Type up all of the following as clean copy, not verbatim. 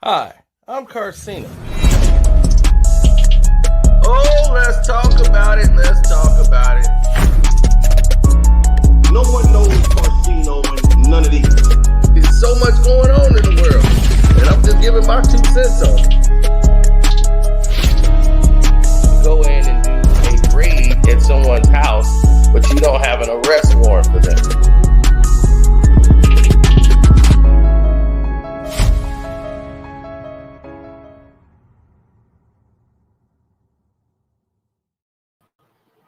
Hi, I'm Carcino. Oh, let's talk about it. Let's talk about it. No one knows Carcino and none of these. There's so much going on in the world, and I'm just giving my 2 cents on it. Go in and do a raid at someone's house, but you don't have an arrest warrant for them.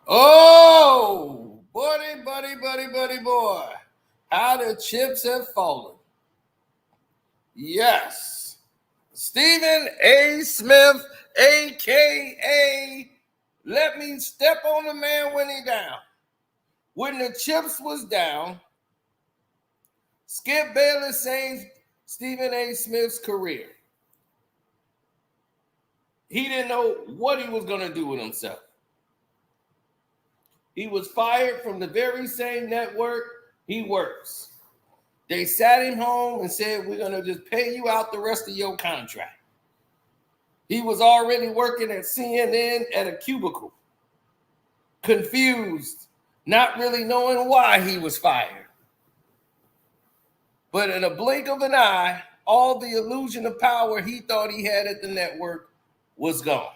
Oh, buddy boy. How the chips have fallen. Yes. Stephen A. Smith, a.k.a. let me step on the man when he down. When the chips was down, Skip Bayless saved Stephen A. Smith's career. He didn't know what he was going to do with himself. He was fired from the very same network he works. They sat him home and said, we're going to just pay you out the rest of your contract. He was already working at CNN at a cubicle, confused, not really knowing why he was fired. But in a blink of an eye, all the illusion of power he thought he had at the network was gone.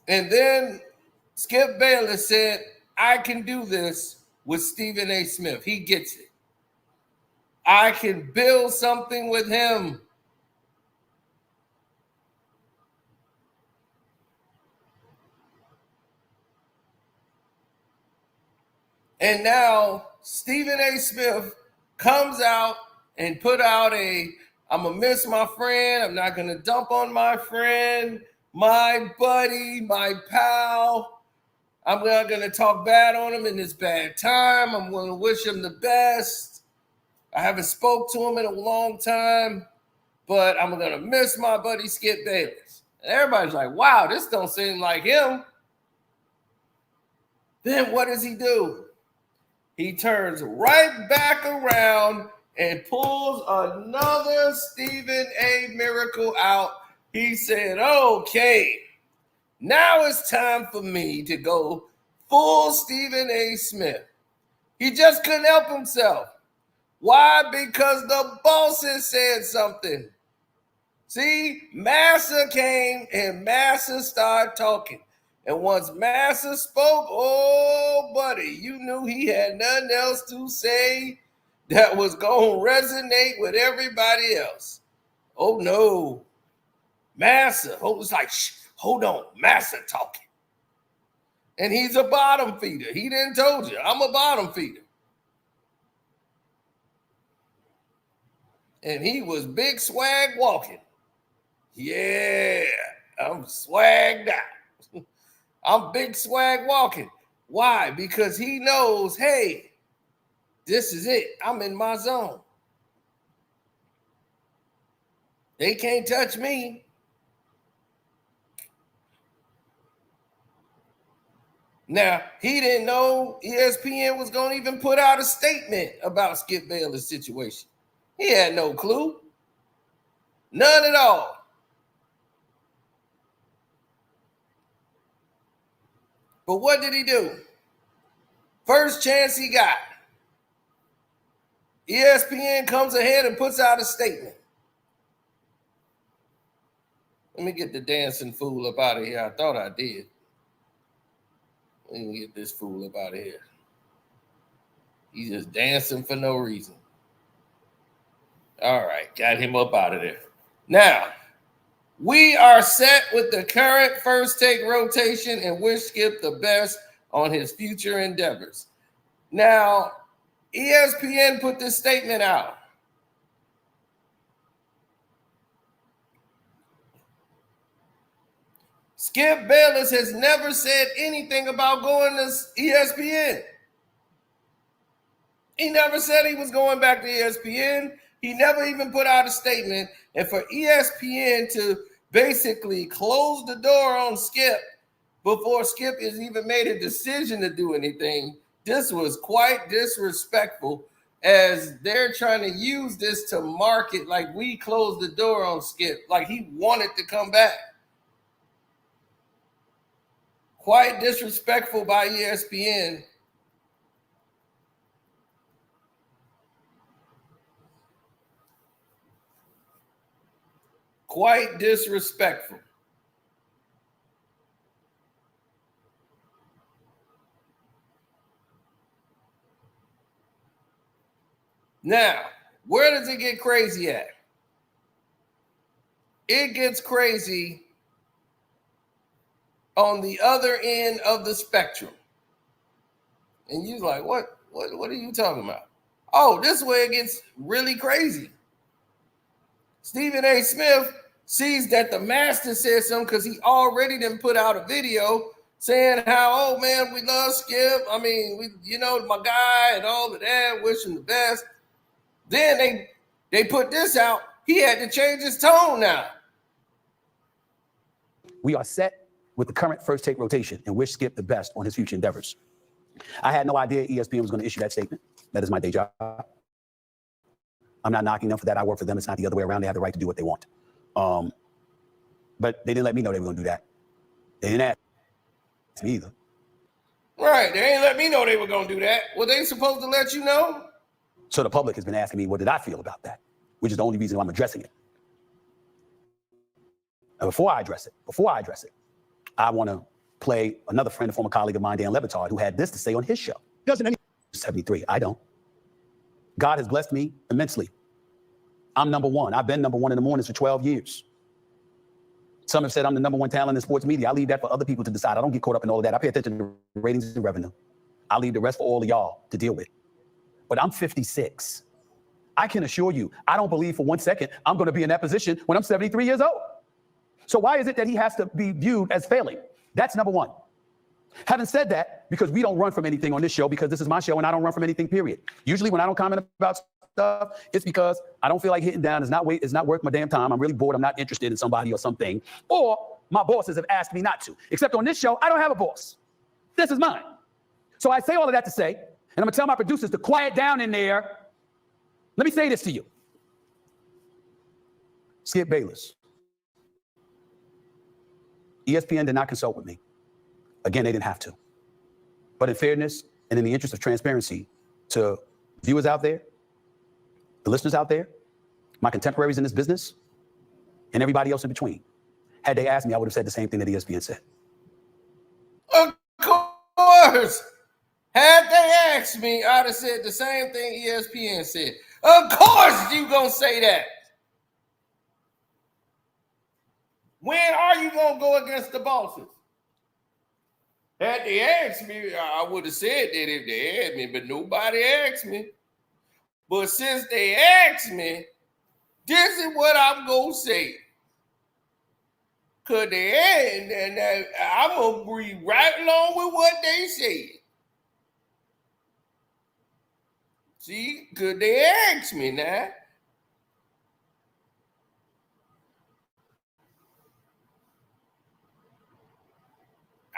And then Skip Bayless said, I can do this with Stephen A. Smith. He gets it. I can build something with him. And now Stephen A. Smith comes out and put out I'm going to miss my friend. I'm not going to dump on my friend, my buddy, my pal. I'm not going to talk bad on him in this bad time. I'm going to wish him the best. I haven't spoke to him in a long time, but I'm going to miss my buddy Skip Bayless. And everybody's like, wow, this don't seem like him. Then what does he do? He turns right back around and pulls another Stephen A. miracle out. He said, okay, now it's time for me to go full Stephen A. Smith. He just couldn't help himself. Why? Because the bosses said something. See, Massa came and Massa started talking. And once Massa spoke, oh, buddy, you knew he had nothing else to say that was going to resonate with everybody else. Oh, no. Massa. It's like, hold on, Massa talking. And he's a bottom feeder. He didn't told you, I'm a bottom feeder. And he was big swag walking. Yeah, I'm swagged out. I'm big swag walking. Why? Because he knows, hey, this is it. I'm in my zone. They can't touch me. Now, he didn't know ESPN was going to even put out a statement about Skip Bayless' situation. He had no clue. None at all. But what did he do? First chance he got, ESPN comes ahead and puts out a statement. Let me get the dancing fool up out of here. I thought I did. Let me get this fool up out of here. He's just dancing for no reason. All right, got him up out of there. Now, we are set with the current First Take rotation and wish Skip the best on his future endeavors. Now, ESPN put this statement out. Skip Bayless has never said anything about going to ESPN. He never said he was going back to ESPN. He never even put out a statement. And for ESPN to basically close the door on Skip before Skip has even made a decision to do anything, this was quite disrespectful as they're trying to use this to market like we closed the door on Skip, like he wanted to come back. Quite disrespectful by ESPN. Quite disrespectful. Now, where does it get crazy at? It gets crazy on the other end of the spectrum. And you're like, what are you talking about? Oh, this is where it gets really crazy. Stephen A. Smith sees that the master said something because he already done put out a video saying how, oh man, we love Skip. I mean, my guy and all of that, wish him the best. Then they put this out. He had to change his tone now. We are set with the current first take rotation and wish Skip the best on his future endeavors. I had no idea ESPN was going to issue that statement. That is my day job. I'm not knocking them for that. I work for them. It's not the other way around. They have the right to do what they want. But they didn't let me know they were going to do that. They didn't ask me either. Right. They ain't let me know they were going to do that. Were they supposed to let you know? So the public has been asking me, what did I feel about that? Which is the only reason why I'm addressing it. And before I address it, I want to play another friend, a former colleague of mine, Dan Levitard, who had this to say on his show. Doesn't any 73. I don't. God has blessed me immensely. I'm number one. I've been number one in the mornings for 12 years. Some have said I'm the number one talent in sports media. I leave that for other people to decide. I don't get caught up in all of that. I pay attention to ratings and revenue. I leave the rest for all of y'all to deal with. But I'm 56. I can assure you, I don't believe for 1 second I'm going to be in that position when I'm 73 years old. So why is it that he has to be viewed as failing? That's number one. Having said that, because we don't run from anything on this show, because this is my show and I don't run from anything, period. Usually when I don't comment about stuff, it's because I don't feel like hitting down. It's not worth my damn time. I'm really bored. I'm not interested in somebody or something. Or my bosses have asked me not to. Except on this show, I don't have a boss. This is mine. So I say all of that to say, and I'm going to tell my producers to quiet down in there. Let me say this to you. Skip Bayless. ESPN did not consult with me. Again, they didn't have to. But in fairness and in the interest of transparency to viewers out there, the listeners out there, my contemporaries in this business, and everybody else in between, had they asked me, I would have said the same thing that ESPN said. Of course. Had they asked me, I'd have said the same thing ESPN said. Of course you gonna say that. When are you gonna go against the bosses? Had they asked me, I would have said that if they asked me, but nobody asked me. But since they asked me, this is what I'm gonna say. Cause they asked, and I'm gonna agree right along with what they said. See, cause they asked me now.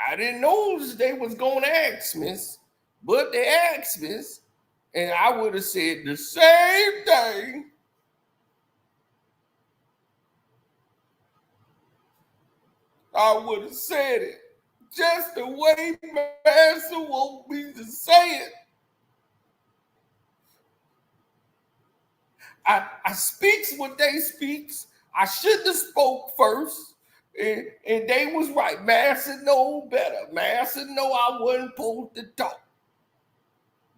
I didn't know they was gonna ask me, but they asked me, and I would have said the same thing. I would have said it just the way Master wants me to say it. I speaks what they speaks. I should have spoke first. And they was right. Master know better. Master know I wasn't supposed to talk.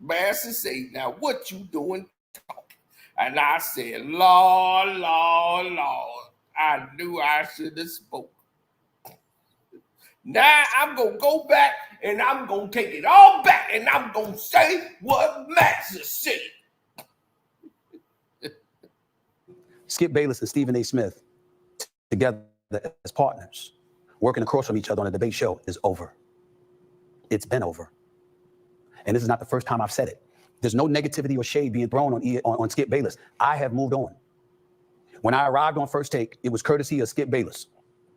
Master say, now what you doing talking? And I said, Lord, Lord, Lord. I knew I should have spoke. Now I'm going to go back and I'm going to take it all back and I'm going to say what Master said. Skip Bayless and Stephen A. Smith together as partners, working across from each other on a debate show is over. It's been over. And this is not the first time I've said it. There's no negativity or shade being thrown on Skip Bayless. I have moved on. When I arrived on First Take, it was courtesy of Skip Bayless.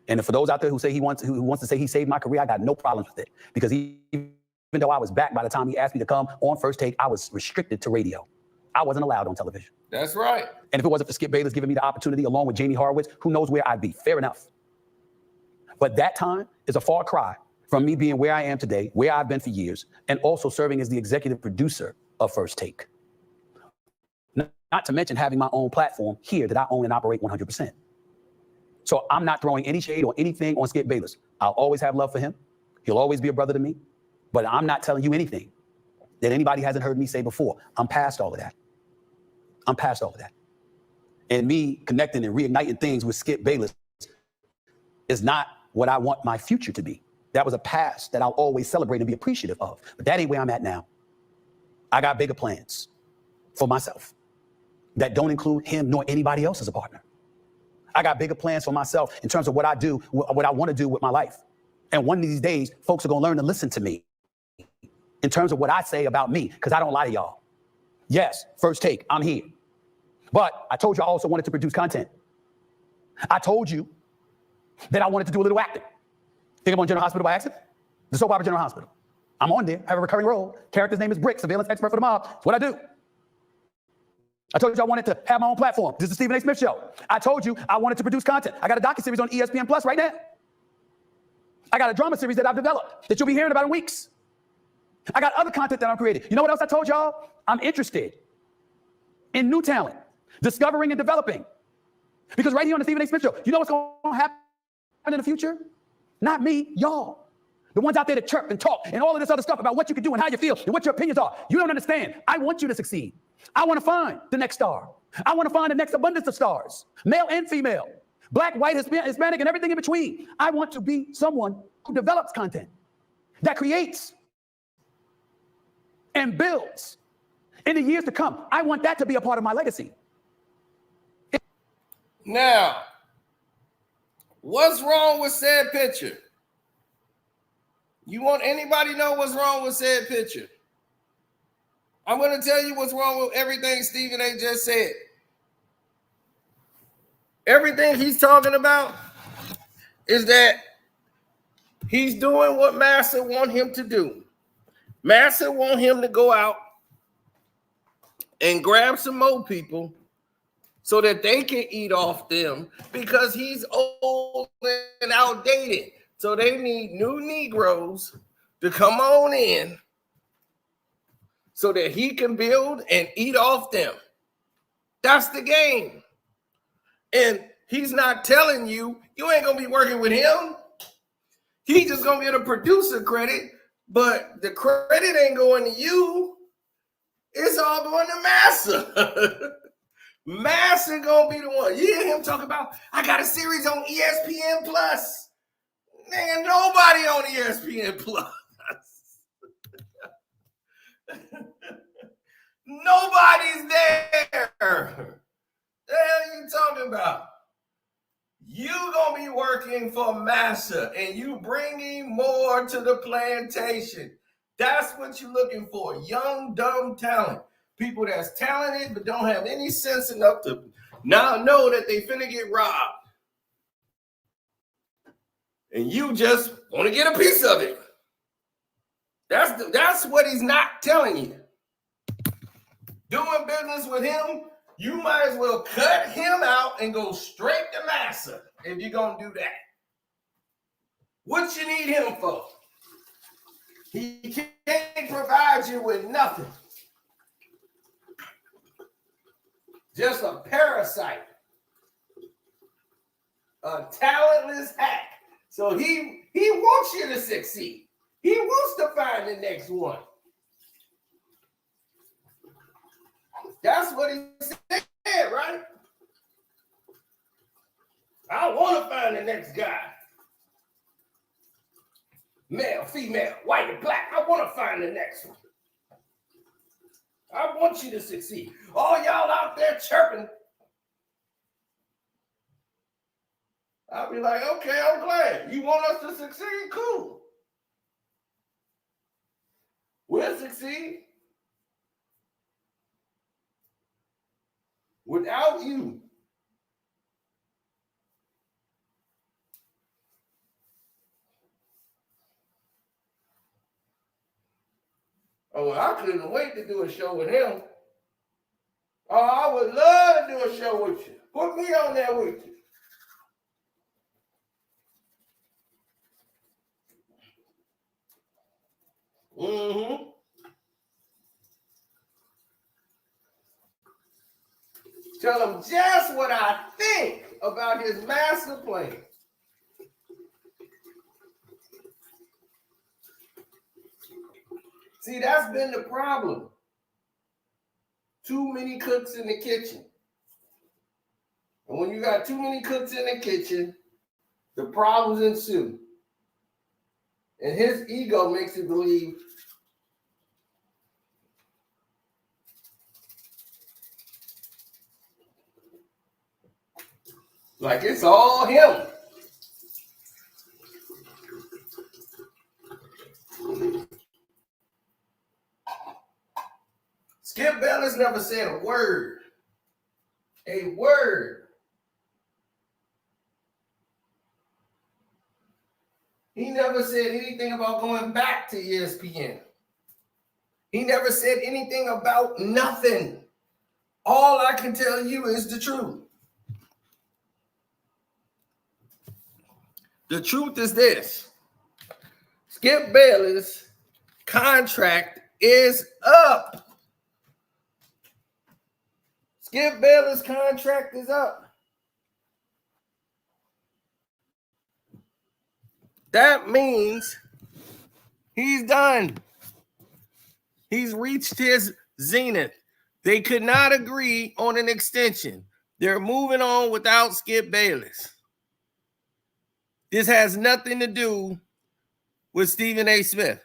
And for those out there who say who wants to say he saved my career, I got no problems with it. Because even though I was back by the time he asked me to come on First Take, I was restricted to radio. I wasn't allowed on television. That's right. And if it wasn't for Skip Bayless giving me the opportunity along with Jamie Horowitz, who knows where I'd be. Fair enough. But that time is a far cry from me being where I am today, where I've been for years, and also serving as the executive producer of First Take. Not to mention having my own platform here that I own and operate 100%. So I'm not throwing any shade or anything on Skip Bayless. I'll always have love for him. He'll always be a brother to me. But I'm not telling you anything that anybody hasn't heard me say before. I'm past all of that. I'm past all of that. And me connecting and reigniting things with Skip Bayless is not what I want my future to be. That was a past that I'll always celebrate and be appreciative of. But that ain't where I'm at now. I got bigger plans for myself that don't include him nor anybody else as a partner. I got bigger plans for myself in terms of what I do, what I want to do with my life. And one of these days, folks are going to learn to listen to me in terms of what I say about me, because I don't lie to y'all. Yes, First Take, I'm here. But I told you I also wanted to produce content. I told you that I wanted to do a little acting. Think I'm on General Hospital by accident? The soap opera General Hospital. I'm on there, I have a recurring role. Character's name is Brick, surveillance expert for the mob. It's what I do. I told you I wanted to have my own platform. This is the Stephen A. Smith Show. I told you I wanted to produce content. I got a docuseries on ESPN Plus right now. I got a drama series that I've developed that you'll be hearing about in weeks. I got other content that I'm creating. You know what else I told y'all? I'm interested in new talent, discovering and developing. Because right here on the Stephen A. Smith Show, you know what's going to happen in the future? Not me, y'all. The ones out there that chirp and talk and all of this other stuff about what you can do and how you feel and what your opinions are. You don't understand. I want you to succeed. I want to find the next star. I want to find the next abundance of stars, male and female, black, white, Hispanic, and everything in between. I want to be someone who develops content, that creates and builds in the years to come. I want that to be a part of my legacy. Now, what's wrong with said picture? You want anybody to know what's wrong with said picture? I'm going to tell you what's wrong with everything Stephen A. just said. Everything he's talking about is that he's doing what Massa want him to do. Massa want him to go out and grab some more people so that they can eat off them because he's old and outdated. So they need new Negroes to come on in so that he can build and eat off them. That's the game. And he's not telling you, you ain't going to be working with him. He's just going to get a producer credit, but the credit ain't going to you. It's all going to Massa. Massa going to be the one. You hear him talk about, I got a series on ESPN Plus. Nigga, nobody on ESPN Plus. Nobody's there. The hell you talking about? You gonna be working for Massa and you bringing more to the plantation. That's what you're looking for. Young, dumb talent. People that's talented but don't have any sense enough to now know that they finna get robbed. And you just want to get a piece of it. That's what he's not telling you. Doing business with him, you might as well cut him out and go straight to Massa if you're going to do that. What you need him for? He can't provide you with nothing. Just a parasite. A talentless hack. So he wants you to succeed. He wants to find the next one. That's what he said, right? I want to find the next guy. Male, female, white, and black. I want to find the next one. I want you to succeed. All y'all out there chirping. I'll be like, okay, I'm glad. You want us to succeed? Cool. We'll succeed. Without you. Oh, I couldn't wait to do a show with him. Oh, I would love to do a show with you. Put me on there with you. Mm-hmm. Tell him just what I think about his master plan. See, that's been the problem. Too many cooks in the kitchen. And when you got too many cooks in the kitchen, the problems ensue. And his ego makes you believe like it's all him. Skip Bayless never said a word. A word. He never said anything about going back to ESPN. He never said anything about nothing. All I can tell you is the truth. The truth is this. Skip Bayless' contract is up. Skip Bayless' contract is up. That means he's done. He's reached his zenith. They could not agree on an extension. They're moving on without Skip Bayless. This has nothing to do with Stephen A. Smith.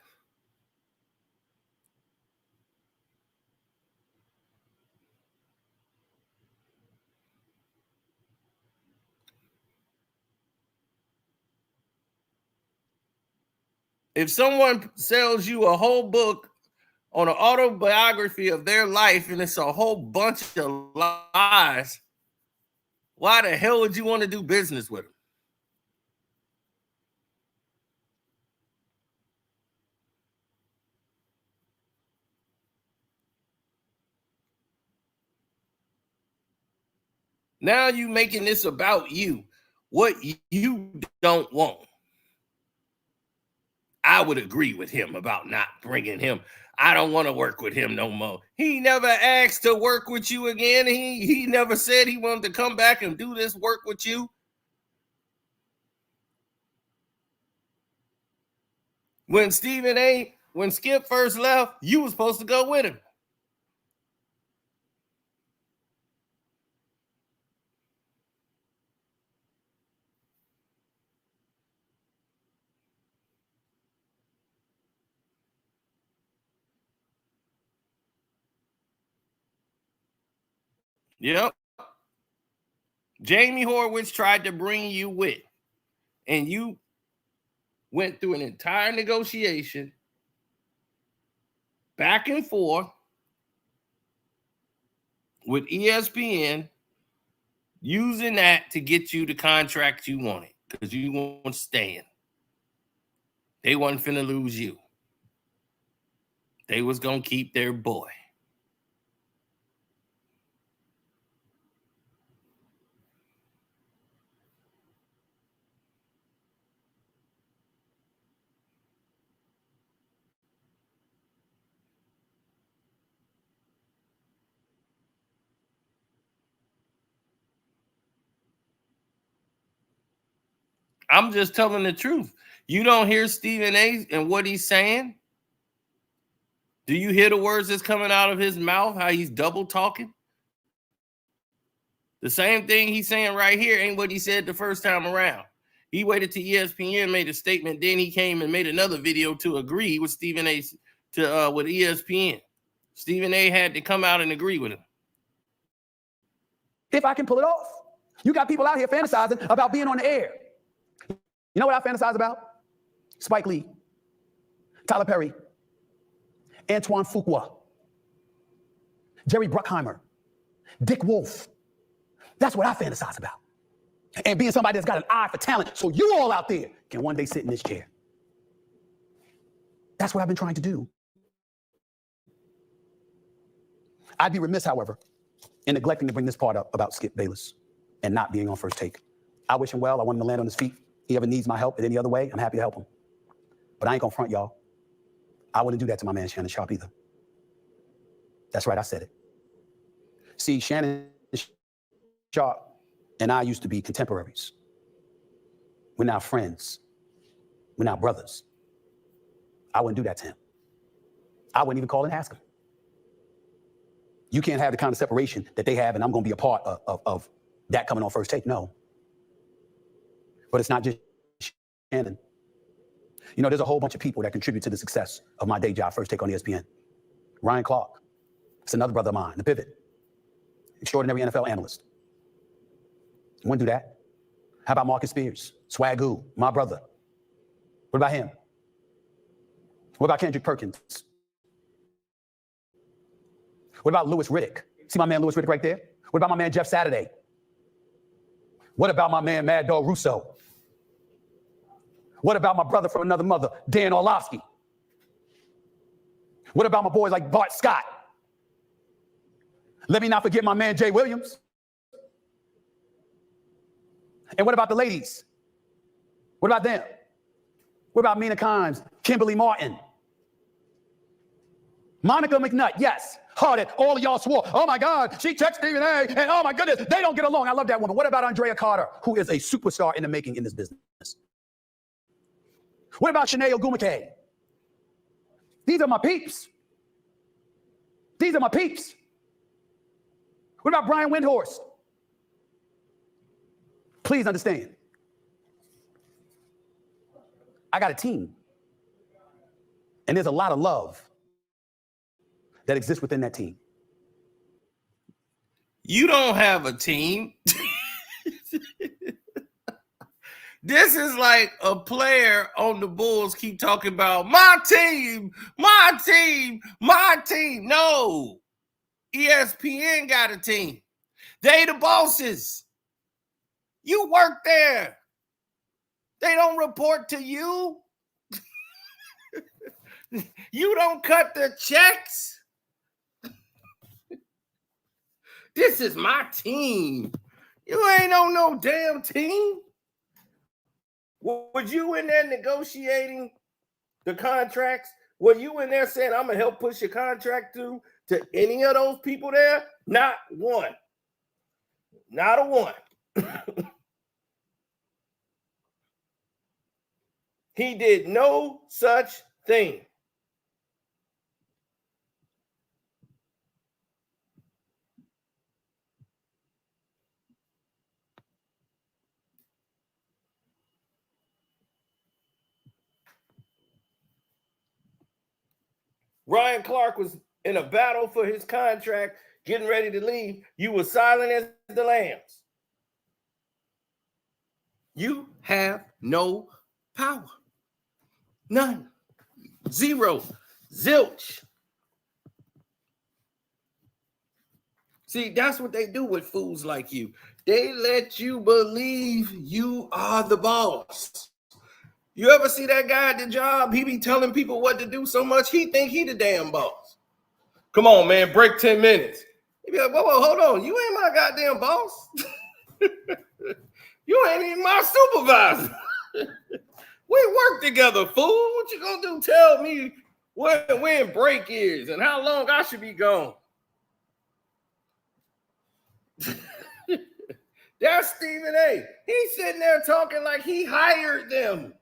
If someone sells you a whole book on an autobiography of their life and it's a whole bunch of lies, why the hell would you want to do business with them? Now you making this about you, what you don't want. I would agree with him about not bringing him. I don't want to work with him no more. He never asked to work with you again. He never said he wanted to come back and do this work with you. When Skip first left, you were supposed to go with him. Yep. Jamie Horowitz tried to bring you with, and you went through an entire negotiation back and forth with ESPN, using that to get you the contract you wanted because you want to stay in. They wasn't finna lose you. They was going to keep their boy. I'm just telling the truth. You don't hear Stephen A. and what he's saying? Do you hear the words that's coming out of his mouth, how he's double talking? The same thing he's saying right here ain't what he said the first time around. He waited till ESPN made a statement, then he came and made another video to agree with Stephen A. With ESPN. Stephen A. had to come out and agree with him. If I can pull it off. You got people out here fantasizing about being on the air. You know what I fantasize about? Spike Lee, Tyler Perry, Antoine Fuqua, Jerry Bruckheimer, Dick Wolf. That's what I fantasize about. And being somebody that's got an eye for talent, so you all out there can one day sit in this chair. That's what I've been trying to do. I'd be remiss, however, in neglecting to bring this part up about Skip Bayless and not being on First Take. I wish him well. I want him to land on his feet. He ever needs my help in any other way, I'm happy to help him. But I ain't gonna front y'all. I wouldn't do that to my man Shannon Sharp either. That's right, I said it. See, Shannon Sharp and I used to be contemporaries. We're now friends. We're now brothers. I wouldn't do that to him. I wouldn't even call and ask him. You can't have the kind of separation that they have, and I'm going to be a part of that coming on First Take. No. But it's not just Shannon. You know, there's a whole bunch of people that contribute to the success of my day job, First Take on ESPN. Ryan Clark. It's another brother of mine, the pivot. Extraordinary NFL analyst. Wouldn't do that. How about Marcus Spears? Swagoo, my brother. What about him? What about Kendrick Perkins? What about Louis Riddick? See my man Louis Riddick right there? What about my man Jeff Saturday? What about my man Mad Dog Russo? What about my brother from another mother, Dan Orlovsky? What about my boys like Bart Scott? Let me not forget my man Jay Williams. And what about the ladies? What about them? What about Mina Kimes, Kimberly Martin? Monica McNutt, yes. Hard all of y'all swore, oh my God, she texted Stephen A, and oh my goodness, they don't get along. I love that woman. What about Andrea Carter, who is a superstar in the making in this business? What about Shanae Ogumake? These are my peeps. These are my peeps. What about Brian Windhorst? Please understand. I got a team. And there's a lot of love that exists within that team. You don't have a team. This is like a player on the Bulls keep talking about my team, my team, my team. No, ESPN got a team. They the bosses. You work there. They don't report to you. You don't cut the checks. This is my team. You ain't on no damn team. Was you in there negotiating the contracts? Were you in there saying, I'm going to help push your contract through to any of those people there? Not one. Not a one. He did no such thing. Ryan Clark was in a battle for his contract, getting ready to leave. You were silent as the lambs. You have no power. None. Zero. Zilch. See, that's what they do with fools like you. They let you believe you are the boss. You ever see that guy at the job? He be telling people what to do so much, he think he the damn boss. Come on, man, break 10 minutes. He be like, whoa, hold on. You ain't my goddamn boss. You ain't even my supervisor. We work together, fool. What you gonna do? Tell me when break is and how long I should be gone. That's Stephen A. He's sitting there talking like he hired them.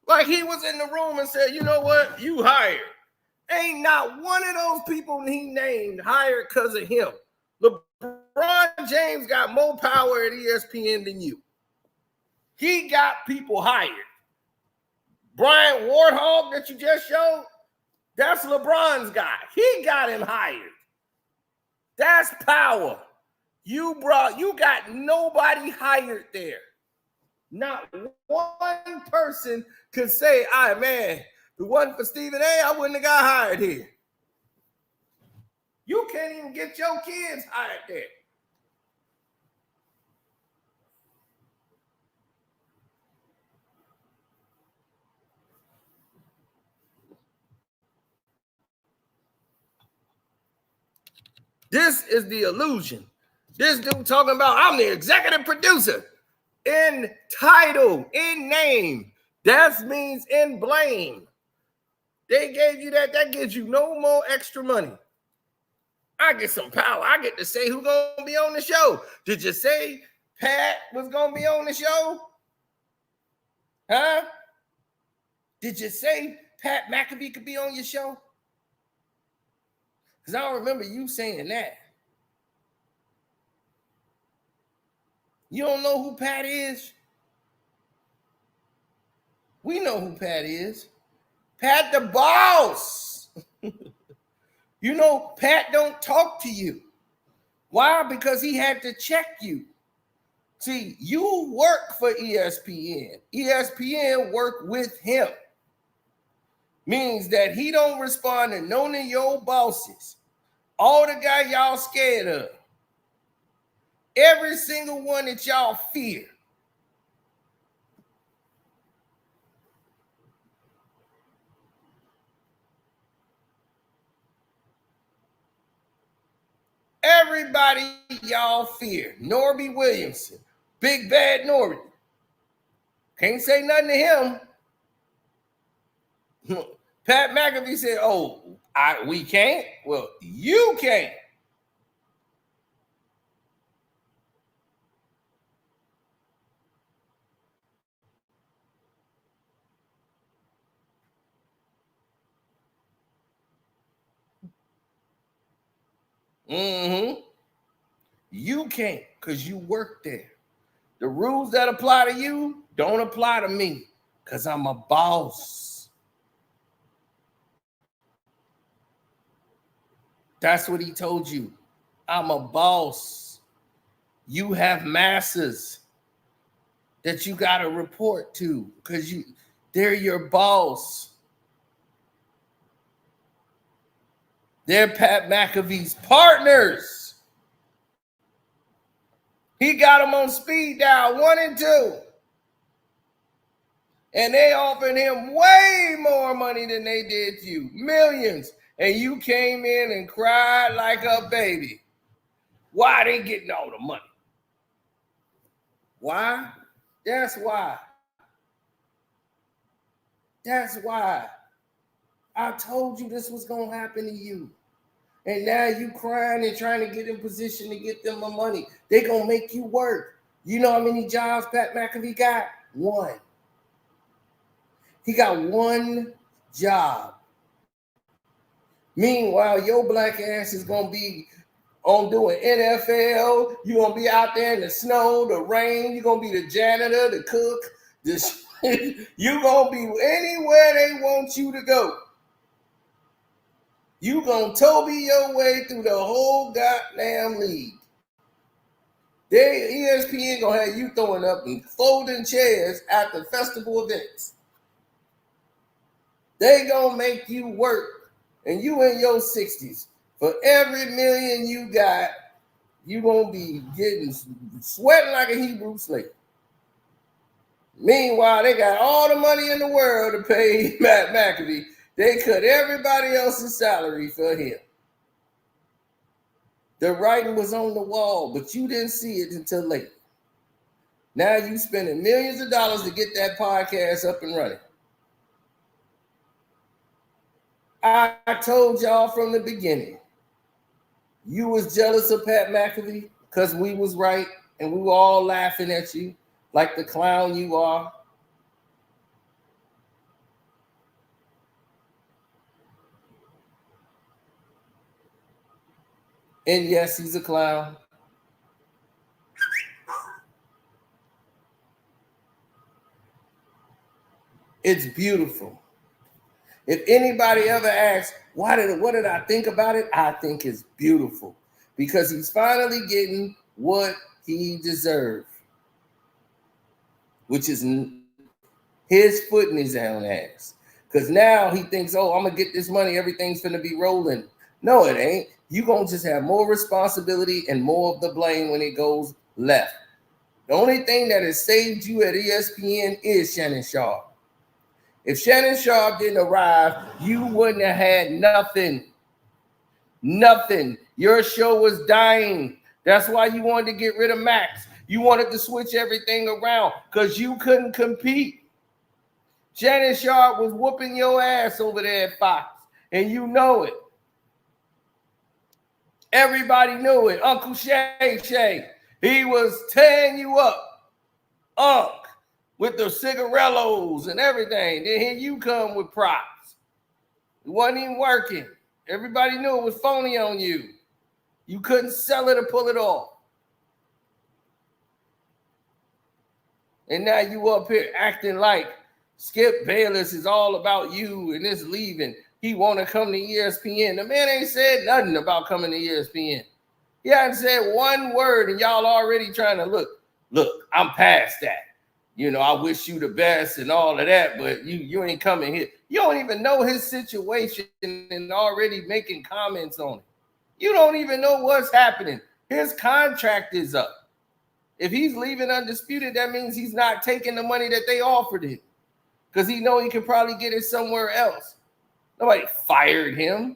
Like he was in the room and said, you know what? You hired. Ain't not one of those people he named hired because of him. LeBron James got more power at ESPN than you. He got people hired. Brian Warthog that you just showed, that's LeBron's guy. He got him hired. That's power. You got nobody hired there. Not one person could say, man, if it wasn't for Stephen A, I wouldn't have got hired here. You can't even get your kids hired there. This is the illusion. This dude talking about I'm the executive producer. In title, in name. That means in blame. They gave you that. That gives you no more extra money. I get some power. I get to say who's going to be on the show. Did you say Pat was going to be on the show? Huh? Did you say Pat McAfee could be on your show? Because I don't remember you saying that. You don't know who Pat is? We know who Pat is. Pat the boss. You know, Pat don't talk to you. Why? Because he had to check you. See, you work for ESPN. ESPN work with him. Means that he don't respond to none of your bosses. All the guy y'all scared of. Every single one that y'all fear. Everybody y'all fear. Norby Williamson. Big bad Norby. Can't say nothing to him. Pat McAfee said, oh, we can't? Well, you can't. You can't because you work there. The rules that apply to you don't apply to me because I'm a boss. That's what he told you. I'm a boss. You have masses that you got to report to because they're your boss. They're Pat McAfee's partners. He got them on speed dial 1 and 2. And they offered him way more money than they did you. Millions. And you came in and cried like a baby. Why they getting all the money? Why? That's why. That's why. I told you this was going to happen to you. And now you crying and trying to get in position to get them the money. They're going to make you work. You know how many jobs Pat McAfee got? 1. He got 1 job. Meanwhile, your black ass is going to be on doing NFL. You're going to be out there in the snow, the rain. You're going to be the janitor, the cook. You're going to be anywhere they want you to go. You gonna Toby your way through the whole goddamn league. ESPN gonna have you throwing up and folding chairs at the festival events. They gonna make you work, and you in your 60s. For every million you got, you gonna be getting sweating like a Hebrew slave. Meanwhile, they got all the money in the world to pay Pat McAfee. They cut everybody else's salary for him. The writing was on the wall, but you didn't see it until late. Now you spending millions of dollars to get that podcast up and running. I told y'all from the beginning, you was jealous of Pat McAfee because we was right and we were all laughing at you like the clown you are. And yes, he's a clown. It's beautiful. If anybody ever asks, what did I think about it? I think it's beautiful because he's finally getting what he deserved, which is his foot in his own ass. Because now he thinks, oh, I'm going to get this money. Everything's going to be rolling. No, it ain't. You're going to just have more responsibility and more of the blame when it goes left. The only thing that has saved you at ESPN is Shannon Sharp. If Shannon Sharp didn't arrive, you wouldn't have had nothing. Nothing. Your show was dying. That's why you wanted to get rid of Max. You wanted to switch everything around because you couldn't compete. Shannon Sharp was whooping your ass over there at Fox, and you know it. Everybody knew it. Uncle Shay, he was tearing you up, with the cigarellos and everything. Then here you come with props. It wasn't even working. Everybody knew it was phony on you. You couldn't sell it or pull it off. And now you up here acting like Skip Bayless is all about you and is leaving. He want to come to ESPN. The man ain't said nothing about coming to ESPN. He hasn't said one word, and y'all already trying to look, I'm past that. You know, I wish you the best and all of that, but you ain't coming here. You don't even know his situation and already making comments on it. You don't even know what's happening. His contract is up. If he's leaving undisputed, that means he's not taking the money that they offered him because he know he can probably get it somewhere else. Nobody fired him.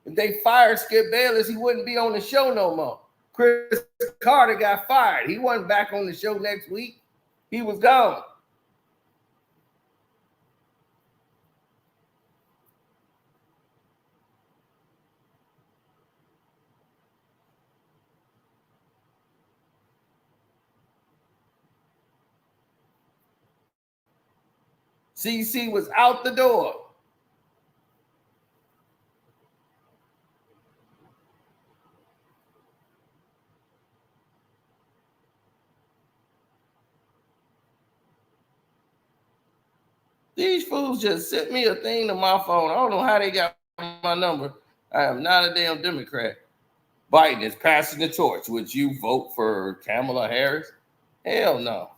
If they fired Skip Bayless, he wouldn't be on the show no more. Chris Carter got fired. He wasn't back on the show next week. He was gone. CC was out the door. These fools just sent me a thing to my phone. I don't know how they got my number. I am not a damn Democrat. Biden is passing the torch. Would you vote for Kamala Harris? Hell no.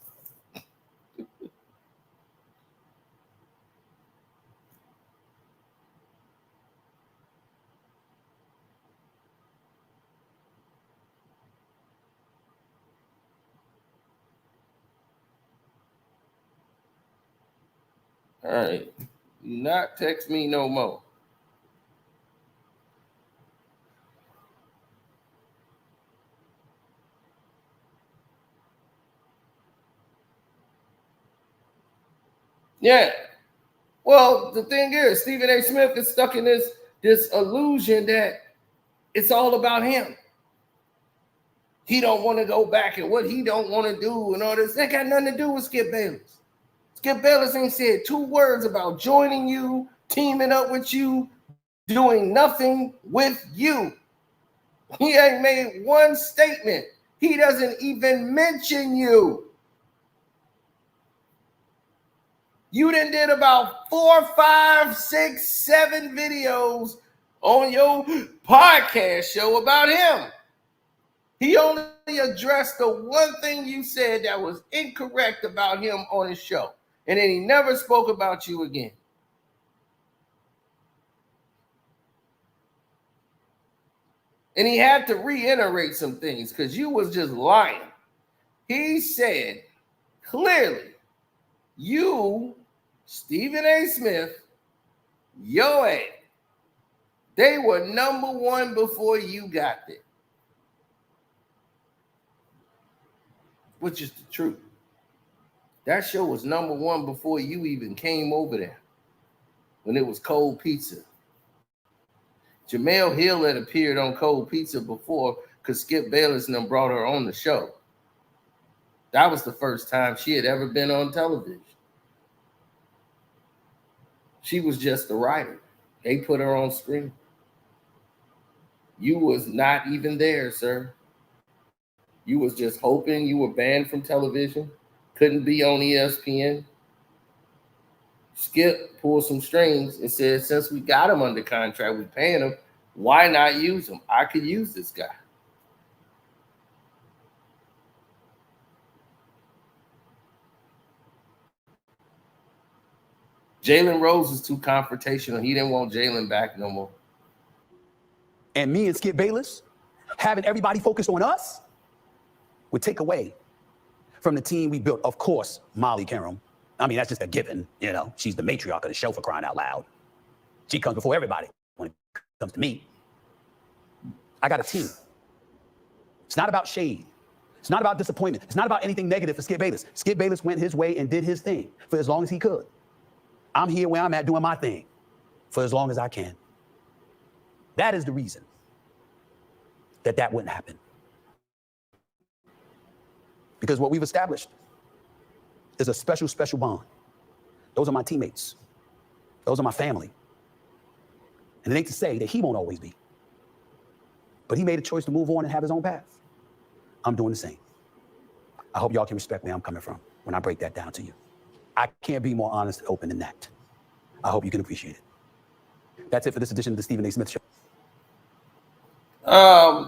All right. Do not text me no more. Yeah. Well, the thing is, Stephen A. Smith is stuck in this illusion that it's all about him. He don't want to go back and what he don't want to do and all this. That got nothing to do with Skip Bayless. Skip Bayless ain't said two words about joining you, teaming up with you, doing nothing with you. He ain't made one statement. He doesn't even mention you. You done did about 4, 5, 6, 7 videos on your podcast show about him. He only addressed the one thing you said that was incorrect about him on his show. And then he never spoke about you again. And he had to reiterate some things because you was just lying. He said clearly, you, Stephen A. Smith, your ass, they were number one before you got there. Which is the truth. That show was number one before you even came over there. When it was Cold Pizza. Jamel Hill had appeared on Cold Pizza before because Skip Bayless and them brought her on the show. That was the first time she had ever been on television. She was just a writer. They put her on screen. You was not even there, sir. You was just hoping. You were banned from television. Couldn't be on ESPN. Skip pulled some strings and said, since we got him under contract, we're paying him, why not use him? I could use this guy. Jalen Rose is too confrontational. He didn't want Jalen back no more. And me and Skip Bayless, having everybody focused on us, would take away from the team we built. Of course, Molly Karam. I mean, that's just a given, you know. She's the matriarch of the show, for crying out loud. She comes before everybody when it comes to me. I got a team. It's not about shade. It's not about disappointment. It's not about anything negative for Skip Bayless. Skip Bayless went his way and did his thing for as long as he could. I'm here where I'm at doing my thing for as long as I can. That is the reason that wouldn't happen. Because what we've established is a special, special bond. Those are my teammates. Those are my family. And it ain't to say that he won't always be. But he made a choice to move on and have his own path. I'm doing the same. I hope y'all can respect where I'm coming from when I break that down to you. I can't be more honest and open than that. I hope you can appreciate it. That's it for this edition of the Stephen A. Smith Show.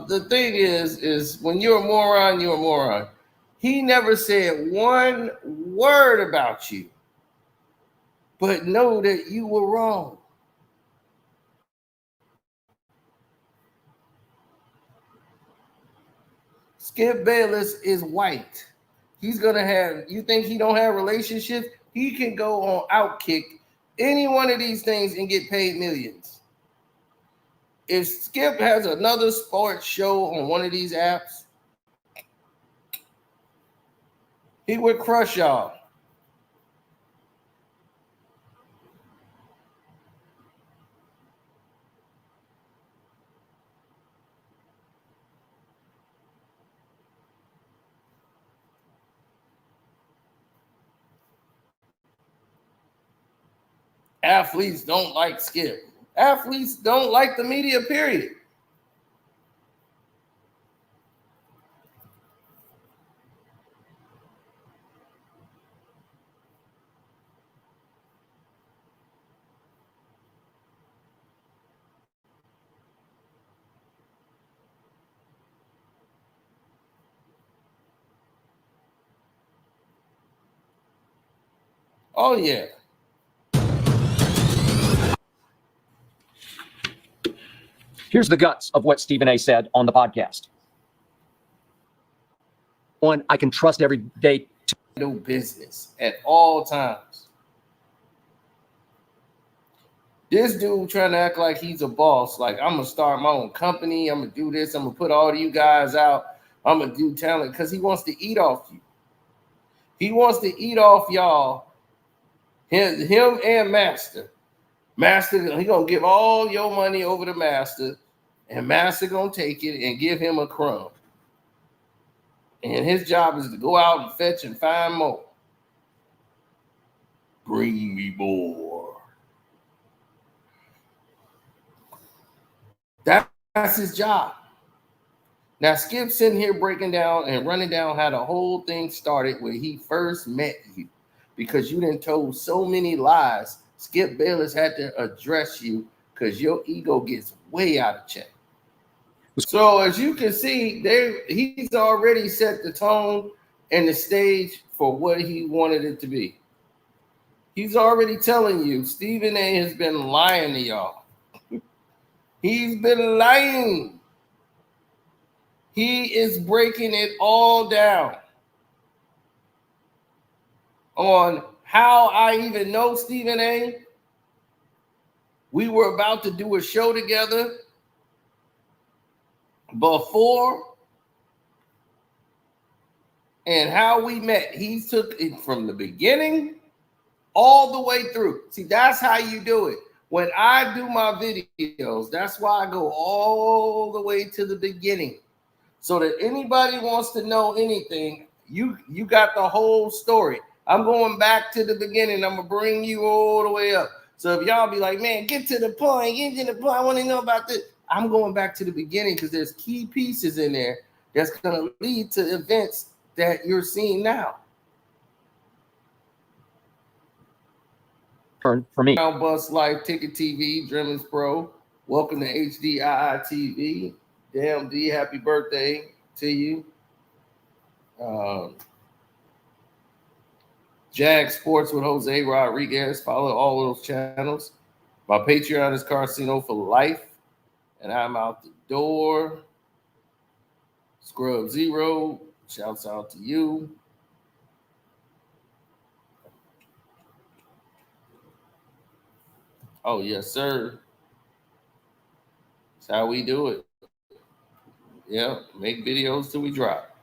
The thing is when you're a moron, you're a moron. He never said one word about you, but know that you were wrong. Skip Bayless is white. He's gonna have, you think he don't have relationships? He can go on Outkick, any one of these things, and get paid millions. If Skip has another sports show on one of these apps, he would crush y'all. Athletes don't like Skip. Athletes don't like the media, period. Oh, yeah. Here's the guts of what Stephen A. said on the podcast. One, I can trust every day to do business at all times. This dude trying to act like he's a boss, like I'm gonna start my own company, I'm gonna do this, I'm gonna put all of you guys out, I'm gonna do talent, because he wants to eat off you. He wants to eat off y'all, him and Master. Master, he gonna give all your money over to Master, and Master gonna take it and give him a crumb. And his job is to go out and fetch and find more. Bring me more. That's his job. Now, Skip's sitting here breaking down and running down how the whole thing started when he first met you, because you done told so many lies. Skip Bayless had to address you because your ego gets way out of check. So as you can see, he's already set the tone and the stage for what he wanted it to be. He's already telling you Stephen A. has been lying to y'all. He's been lying. He is breaking it all down on how I even know Stephen A. We were about to do a show together before, and how we met. He took it from the beginning all the way through. See, that's how you do it. When I do my videos, that's why I go all the way to the beginning. So that anybody wants to know anything, you got the whole story. I'm going back to the beginning. I'm going to bring you all the way up. So if y'all be like, man, get to the point, I want to know about this. I'm going back to the beginning because there's key pieces in there that's going to lead to events that you're seeing now. for me. Now, Bus Life, Ticket TV, Drillings Pro. Welcome to HDII TV. Damn D, happy birthday to you. Jag Sports with Jose Rodriguez. Follow all of those channels. My Patreon is Carcino for life. And I'm out the door. Scrub Zero, shouts out to you. Oh, yes, sir. That's how we do it. Yeah, make videos till we drop.